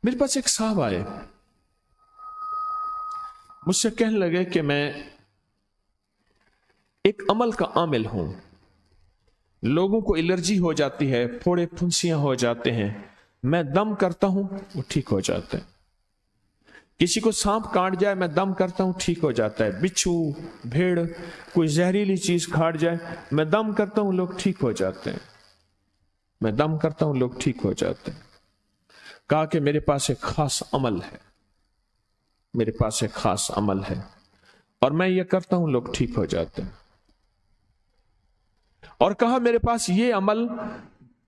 मेरे पास एक साहब आए, मुझसे कहने लगे कि मैं एक अमल का आमिल हूं, लोगों को एलर्जी हो जाती है, फोड़े फुंसियां हो जाते हैं, मैं दम करता हूं वो ठीक हो जाता है। किसी को सांप काट जाए मैं दम करता हूं ठीक हो जाता है। बिच्छू, भेड़, कोई जहरीली चीज काट जाए मैं दम करता हूं लोग ठीक हो जाते हैं, मैं दम करता हूं लोग ठीक हो जाते हैं। कहा कि मेरे पास एक खास अमल है, मेरे पास एक खास अमल है और मैं ये करता हूं लोग ठीक हो जाते हैं। और कहा मेरे पास ये अमल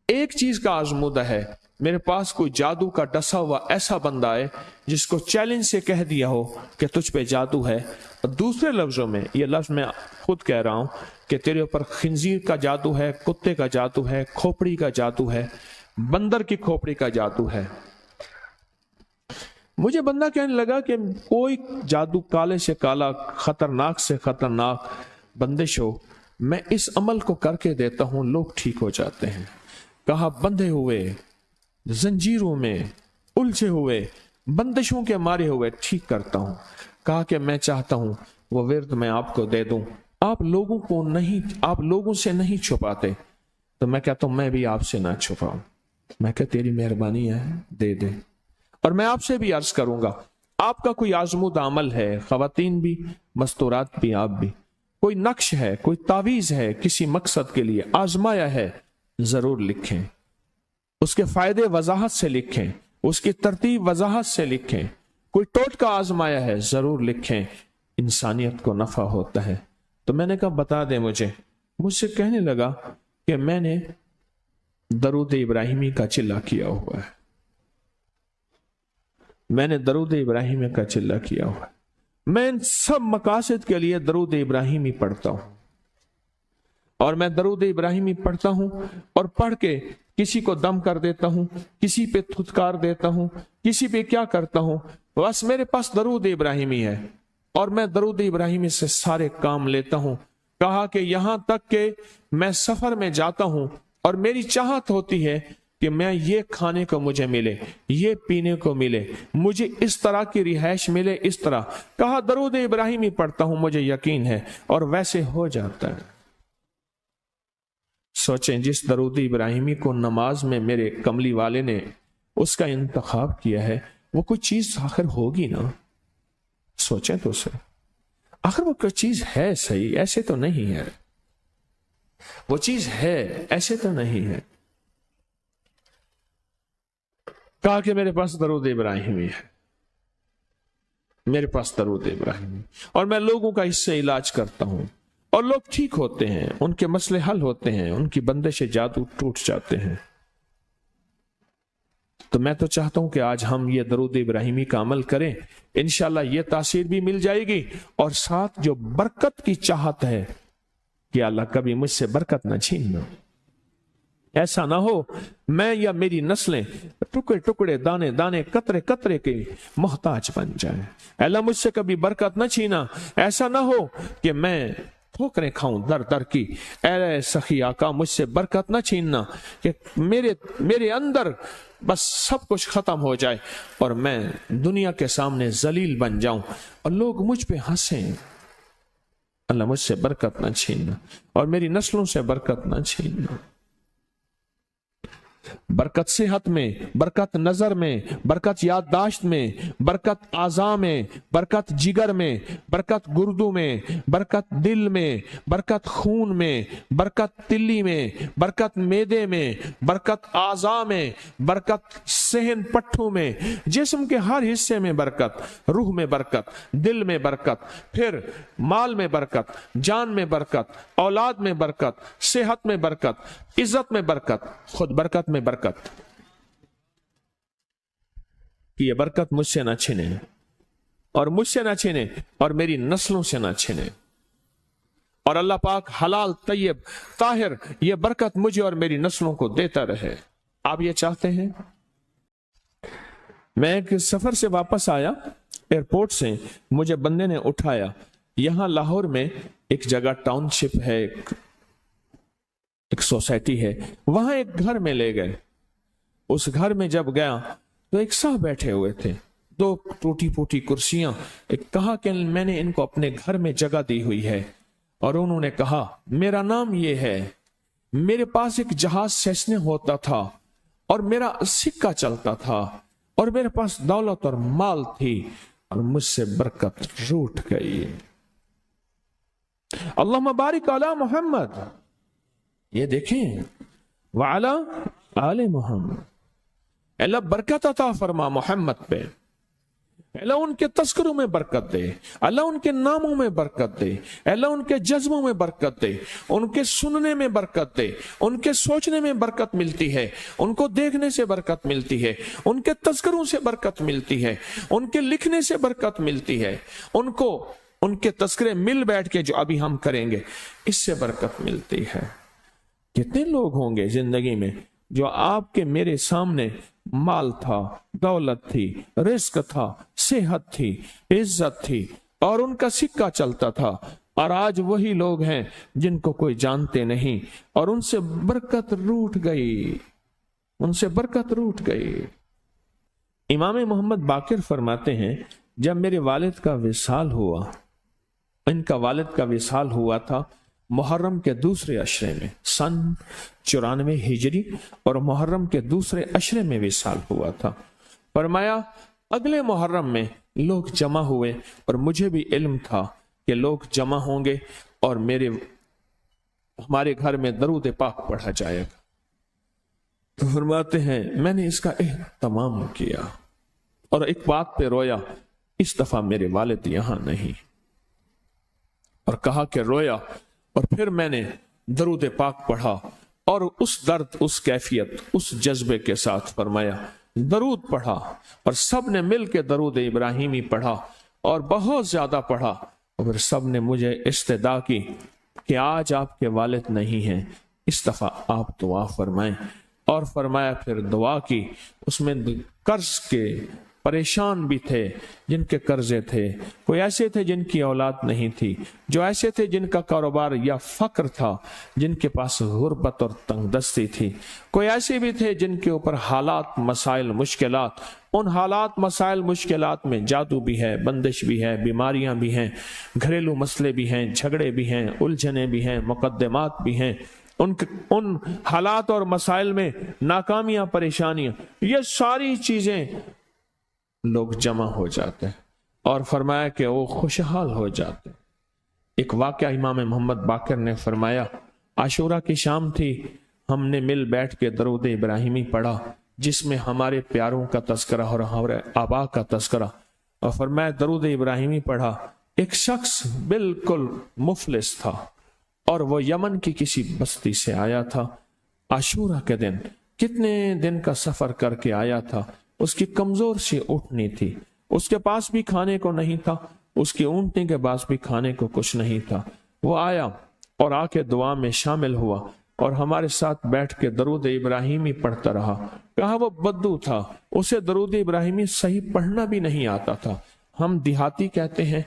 एक चीज का आजमूदा है, मेरे पास कोई जादू का डसा हुआ ऐसा बंदा है जिसको चैलेंज से कह दिया हो कि तुझ पे जादू है, और दूसरे लफ्जों में ये लफ्ज मैं खुद कह रहा हूं कि तेरे ऊपर खिंजीर का जादू है, कुत्ते का जादू है, खोपड़ी का जादू है, बंदर की खोपड़ी का जादू है। मुझे बंदा कहने लगा कि कोई जादू काले से काला, खतरनाक से खतरनाक बंदिश हो, मैं इस अमल को करके देता हूं लोग ठीक हो जाते हैं। कहा बंधे हुए, जंजीरों में उलझे हुए, बंदिशों के मारे हुए ठीक करता हूं। कहा कि मैं चाहता हूं वो विर्द मैं आपको दे दूं, आप लोगों को नहीं, आप लोगों से नहीं छुपाते, तो मैं कहता हूं मैं भी आपसे ना छुपाऊं। मैं कह तेरी मेहरबानी है, दे दे। और मैं आपसे भी अर्ज करूंगा, आपका कोई आजमूदा अमल है, खवातीन भी, मस्तूरात भी, आप भी, कोई नक्श है, कोई तावीज है, किसी मकसद के लिए आजमाया है, जरूर लिखें, उसके फायदे वजाहत से लिखें, उसकी तरतीब वजाहत से लिखें। कोई टोटका आजमाया है, जरूर लिखें, इंसानियत को नफा होता है। तो मैंने कहा बता दे मुझसे कहने लगा कि मैंने दरूद इब्राहिमी का चिल्ला किया हुआ है, मैंने दरूद इब्राहिमी का चिल्ला किया हुआ है, मैं इन सब मकासद के लिए दरूद इब्राहिमी पढ़ता हूं, और मैं दरूद इब्राहिमी पढ़ता हूं और पढ़ के किसी को दम कर देता हूं, किसी पे थुतकार देता हूं, किसी पे क्या करता हूं, बस मेरे पास दरूद इब्राहिमी है और मैं दरूद इब्राहिमी से सारे काम लेता हूं। कहा कि यहां तक कि मैं सफर में जाता हूं और मेरी चाहत होती है कि मैं ये खाने को मुझे मिले, ये पीने को मिले, मुझे इस तरह की रिहाइश मिले, इस तरह। कहा दरूद इब्राहिमी पढ़ता हूं, मुझे यकीन है, और वैसे हो जाता है। सोचें, जिस दरूद इब्राहिमी को नमाज में मेरे कमली वाले ने उसका इंतखाब किया है, वो कोई चीज आखिर होगी ना। सोचें तो सही, आखिर वो कोई चीज है सही, ऐसे तो नहीं है, वो चीज है ऐसे तो नहीं है। कहा कि मेरे पास दरूद इब्राहिमी है, मेरे पास दरूद इब्राहिमी, और मैं लोगों का इससे इलाज करता हूं और लोग ठीक होते हैं, उनके मसले हल होते हैं, उनकी बंदिशें जादू टूट जाते हैं। तो मैं तो चाहता हूं कि आज हम ये दरूद इब्राहिमी का अमल करें, इंशाल्लाह ये तासीर भी मिल जाएगी, और साथ जो बरकत की चाहत है कि अल्लाह कभी मुझसे बरकत ना छीनना। ऐसा ना हो मैं या मेरी नस्लें टुकड़े टुकड़े, दाने दाने, कतरे कतरे के मोहताज बन जाए। अल्लाह मुझसे कभी बरकत न छीना। ऐसा ना हो कि मैं ठोकरें खाऊं दर दर की। ऐ सखी आका, मुझसे बरकत न छीनना कि मेरे अंदर बस सब कुछ खत्म हो जाए और मैं दुनिया के सामने जलील बन जाऊं और लोग मुझ पे हंसें। अल्लाह मुझसे बरकत न छीनना और मेरी नस्लों से बरकत न छीनना। बरकत सेहत में, बरकत नजर में, बरकत याददाश्त में, बरकत आज़ा में, बरकत जिगर में, बरकत गुर्दों में, बरकत दिल में, बरकत खून में, बरकत तिल्ली में, बरकत मेदे में, बरकत आज़ा में, बरकत सहन पट्टों में, जिस्म के हर हिस्से में बरकत, रूह में बरकत, दिल में बरकत, फिर माल में बरकत, जान में बरकत, औलाद में बरकत, सेहत में बरकत, इज्जत में बरकत, खुद बरकत में बरकत। कि ये बरकत मुझसे ना छिने और मुझसे ना छिने और मेरी नस्लों से ना छिने, और अल्लाह पाक हलाल तैयब ताहिर ये बरकत मुझे और मेरी नस्लों को देता रहे। आप ये चाहते हैं? मैं एक सफर से वापस आया, एयरपोर्ट से मुझे बंदे ने उठाया। यहां लाहौर में एक जगह टाउनशिप है, एक सोसाइटी है, वहां एक घर में ले गए। उस घर में जब गया تو ایک साहब बैठे हुए थे, दो टूटी फूटी कुर्सियां. एक कहा कि मैंने इनको अपने घर में जगह दी हुई है, और उन्होंने कहा मेरा नाम ये है, मेरे पास एक जहाज सेसने होता था, और मेरा सिक्का चलता था, और मेरे पास दौलत और माल थी, और मुझसे बरकत रूठ गई. अल्लाहुम्मा बारिक अला मोहम्मद. ये देखें, वाला आले मोहम्मद. अल्लाह बरकत अता फरमा मोहम्मद पे. अल्लाह उनके तस्करों में बरकत दे, अल्लाह उनके नामों में बरकत दे, अल्लाह उनके जज्बों में बरकत दे, उनके सुनने में बरकत दे, उनके सोचने में बरकत मिलती है, उनको देखने से बरकत मिलती है, उनके तस्करों से बरकत मिलती है, उनके लिखने से बरकत मिलती है, उनको उनके तस्करे मिल बैठ के जो अभी हम करेंगे इससे बरकत मिलती है. कितने लोग होंगे जिंदगी में जो आपके मेरे सामने माल था, दौलत थी, रिस्क था, सेहत थी, इज्जत थी, और उनका सिक्का चलता था, और आज वही लोग हैं जिनको कोई जानते नहीं, और उनसे बरकत रूठ गई, उनसे बरकत रूठ गई. इमाम मोहम्मद बाकिर फरमाते हैं, जब मेरे वालिद का विसाल हुआ, इनका वालिद का विसाल हुआ था मुहर्रम के दूसरे अशरे में, सन 94 हिजरी, और मुहर्रम के दूसरे अशरे में विसाल हुआ था. फरमाया अगले मुहर्रम में लोग जमा हुए, और मुझे भी इल्म था कि लोग जमा होंगे और हमारे घर में दरूद पाक पढ़ा जाएगा. तो फरमाते हैं मैंने इसका एहतमाम किया और एक बात पे रोया, इस दफा मेरे वालिद यहां नहीं, और कहा कि रोया, और फिर मैंने दरूद पाक पढ़ा, और उस दर्द, उस कैफियत, उस जज्बे के साथ फरमाया दरूद पढ़ा, और सब ने मिल के दरूद इब्राहिमी पढ़ा, और बहुत ज्यादा पढ़ा, और सब ने मुझे इस्तदा की कि आज आपके वालिद नहीं हैं, इस दफा आप दुआ फरमाएं. और फरमाया फिर दुआ की. उसमें कर्ज के परेशान भी थे जिनके कर्जे थे, कोई ऐसे थे जिनकी औलाद नहीं थी, जो ऐसे थे जिनका कारोबार या फक्र था, जिनके पास गुर्बत और तंगदस्ती थी, कोई ऐसे भी थे जिनके ऊपर हालात, मसाइल, मुश्किलात. उन हालात, मसाइल, मुश्किलात में जादू भी है, बंदिश भी है, बीमारियां भी हैं, घरेलू मसले भी हैं, झगड़े भी हैं, उलझने भी हैं, मुकद्दमात भी हैं. उन हालात और मसाइल में नाकामियां, परेशानियां, ये सारी चीजें लोग जमा हो जाते हैं, और फरमाया कि वो खुशहाल हो जाते. एक वाकया इमाम मोहम्मद बाकिर ने फरमाया, आशूरा की शाम थी, हमने मिल बैठ के दरूद इब्राहिमी पढ़ा, जिसमें हमारे प्यारों का तस्करा और हमारे आबा का तस्करा. और फरमाया दरूद इब्राहिमी पढ़ा. एक शख्स बिल्कुल मुफलिस था, और वो यमन की किसी बस्ती से आया था. आशूरा के दिन कितने दिन का सफर करके आया था. उसकी कमजोर सी ऊँटनी थी, उसके पास भी खाने को नहीं था, उसकी ऊँटनी के पास भी खाने को कुछ नहीं था. वो आया और आके दुआ में शामिल हुआ, और हमारे साथ बैठ के दरूद इब्राहिमी पढ़ता रहा. कहा वो बद्दू था, उसे दरूद इब्राहिमी सही पढ़ना भी नहीं आता था. हम देहाती कहते हैं,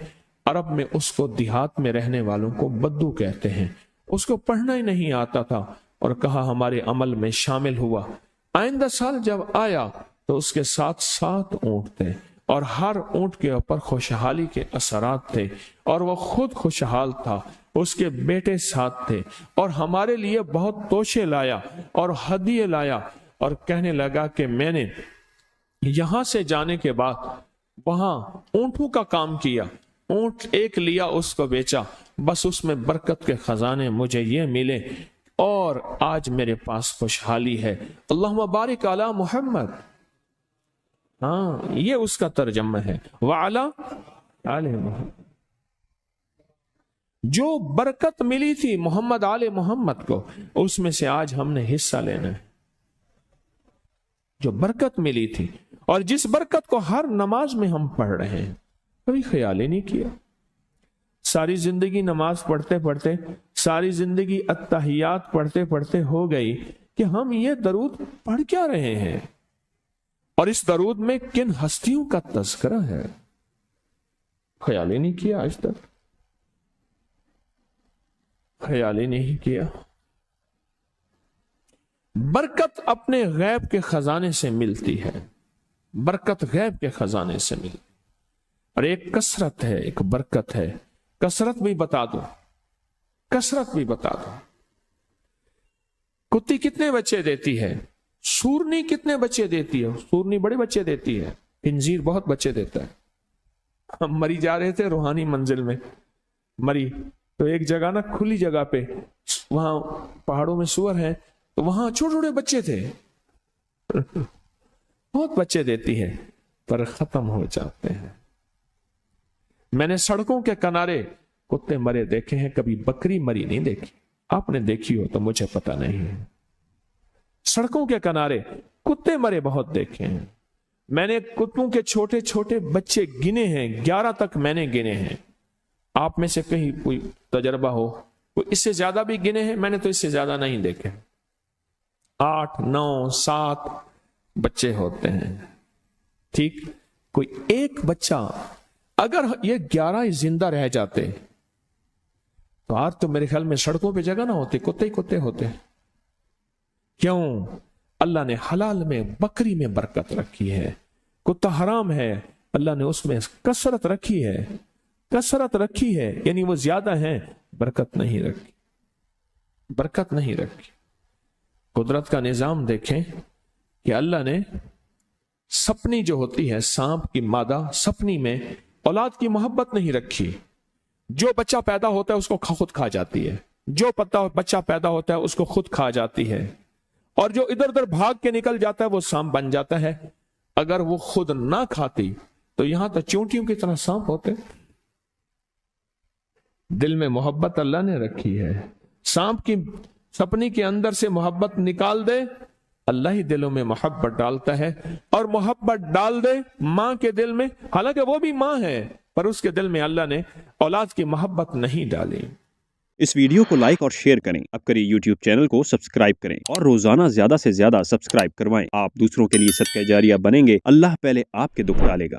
अरब में उसको देहात में रहने वालों को बद्दू कहते हैं. उसको पढ़ना ही नहीं आता था, और कहा हमारे अमल में शामिल हुआ. आइंदा साल जब आया तो उसके साथ 7 ऊंट थे, और हर ऊंट के ऊपर खुशहाली के असरात थे, और वो खुद खुशहाल था, उसके बेटे साथ थे, और हमारे लिए बहुत तोशे लाया और हदिये लाया, और कहने लगा कि मैंने यहां से जाने के बाद वहां ऊंटों का काम किया, ऊंट एक लिया, उसको बेचा, बस उसमें बरकत के खजाने मुझे ये मिले, और आज मेरे पास खुशहाली है. अल्लाहुम्मा बारिक अला मोहम्मद. हाँ, ये उसका तर्जमा है. वाला आले मोहम्मद. जो बरकत मिली थी मोहम्मद आले मोहम्मद को, उसमें से आज हमने हिस्सा लेना है. जो बरकत मिली थी, और जिस बरकत को हर नमाज में हम पढ़ रहे हैं, कभी ख्याल ही नहीं किया. सारी जिंदगी नमाज पढ़ते पढ़ते, सारी जिंदगी अत्तहियात पढ़ते पढ़ते हो गई कि हम ये दरूद पढ़ क्या रहे हैं, और इस दरूद में किन हस्तियों का तज़किरा है. ख्याल ही नहीं किया, आज तक ख्याल ही नहीं किया. बरकत अपने गैब के खजाने से मिलती है. बरकत गैब के खजाने से मिलती। और एक कसरत है, एक बरकत है। कसरत भी बता दो, कसरत भी बता दो। कुत्ती कितने बच्चे देती है? सूरनी कितने बच्चे देती है? सूरनी बड़े बच्चे देती है, खिंजीर बहुत बच्चे देता है। हम मरी जा रहे थे रूहानी मंजिल में, मरी तो एक जगह ना खुली जगह पे, वहां पहाड़ों में सुअर है, तो वहां छोटे छोटे बच्चे थे बहुत बच्चे देती है, पर खत्म हो जाते हैं। मैंने सड़कों के किनारे कुत्ते मरे देखे हैं, कभी बकरी मरी नहीं देखी। आपने देखी हो तो मुझे पता नहीं है। सड़कों के किनारे कुत्ते मरे बहुत देखे हैं। मैंने कुत्तों के छोटे छोटे बच्चे गिने हैं, 11 तक मैंने गिने हैं। आप में से कहीं कोई तजर्बा हो, कोई इससे ज्यादा भी गिने हैं? मैंने तो इससे ज्यादा नहीं देखे। 8, 9, 7 बच्चे होते हैं। ठीक, कोई एक बच्चा, अगर ये 11 जिंदा रह जाते तो आज तो मेरे ख्याल में सड़कों पे जगह ना होती, कुत्ते ही कुत्ते होते। क्यों? अल्लाह ने हलाल में, बकरी में बरकत रखी है। कुत्ता हराम है, अल्लाह ने उसमें कसरत रखी है, कसरत रखी है, यानी वो ज्यादा है, बरकत नहीं रखी, बरकत नहीं रखी। कुदरत का निजाम देखें कि अल्लाह ने सपनी जो होती है, सांप की मादा सपनी में औलाद की मोहब्बत नहीं रखी। जो बच्चा पैदा होता है उसको खुद खा जाती है, जो बच्चा पैदा होता है उसको खुद खा जाती है, और जो इधर उधर भाग के निकल जाता है वो सांप बन जाता है। अगर वो खुद ना खाती तो यहां तो चींटियों की तरह सांप होते। दिल में मोहब्बत अल्लाह ने रखी है। सांप की सपनी के अंदर से मोहब्बत निकाल दे, अल्लाह ही दिलों में मोहब्बत डालता है। और मोहब्बत डाल दे मां के दिल में, हालांकि वो भी मां है, पर उसके दिल में अल्लाह ने औलाद की मोहब्बत नहीं डाली। इस वीडियो को लाइक और शेयर करें। अब करिए YouTube चैनल को सब्सक्राइब करें और रोजाना ज्यादा से ज्यादा सब्सक्राइब करवाएं। आप दूसरों के लिए सदका जारिया बनेंगे, अल्लाह पहले आपके दुख टालेगा।